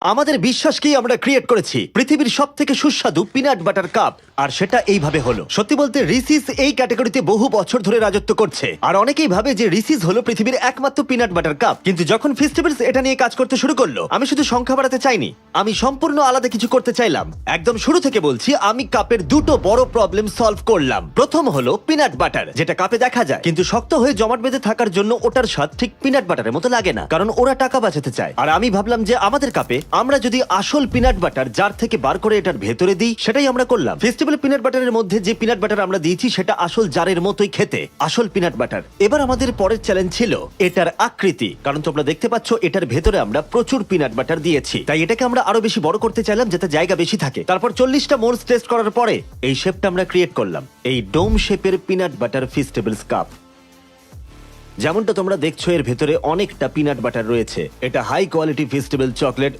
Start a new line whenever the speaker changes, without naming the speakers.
আমাদের বিশ্বাসকেই আমরা ক্রিয়েট করেছি পৃথিবীর সব থেকে সুস্বাদু পিনাট বাটার কাপ, আর সেটা এইভাবে হলো। সত্যি বলতে রিসিস এই ক্যাটাগরিতে বহু বছর ধরে রাজত্ব করছে, আর অনেকেই ভাবে যে রিসিস হলো পৃথিবীর একমাত্র পিনাট বাটার কাপ। কিন্তু যখন ফেস্টিভ্যালস এটা নিয়ে কাজ করতে শুরু করলো, আমি শুধু সংখ্যা বাড়াতে চাইনি, আমি সম্পূর্ণ আলাদা কিছু করতে চাইলাম। একদম শুরু থেকে বলছি, আমি কাপের দুটো বড় প্রবলেম সলভ করলাম। প্রথম হলো পিনাট বাটার, যেটা কাপে দেখা যায় কিন্তু শক্ত হয়ে জমাট বেঁধে থাকার জন্য ওটার স্বাদ ঠিক পিনাট বাটারের মতো লাগে না, কারণ ওরা টাকা বাঁচাতে চায়। আর আমি ভাবলাম যে আমাদের কাপে আমরা যদি আসল পিনাট বাটার জার থেকে বার করে এটার ভেতরে দিই, সেটাই আমরা করলাম। ফেস্টিভ্যাল পিনাট বাটারের মধ্যে যে পিনাট বাটার আমরা দিয়েছি সেটা আসল জারের মতোই খেতে, আসল পিনাট বাটার। এবার আমাদের পরের চ্যালেঞ্জ ছিল এটার আকৃতি, কারণ তোমরা দেখতে পাচ্ছ এটার ভেতরে আমরা প্রচুর পিনাট বাটার দিয়েছি, তাই এটাকে আমরা আরো বেশি বড় করতে চাইলাম যাতে জায়গা বেশি থাকে। তারপর 40টা মোল্ডস টেস্ট করার পরে এই শেপটা আমরা ক্রিয়েট করলাম, এই ডোম শেপের পিনাট বাটার ফেস্টিভ্যালস কাপ। যেমনটা তোমরা দেখছো এর ভেতরে অনেকটা পিনাট বাটার রয়েছে। এটা হাই কোয়ালিটি ফেস্টিভ্যাল চকলেট।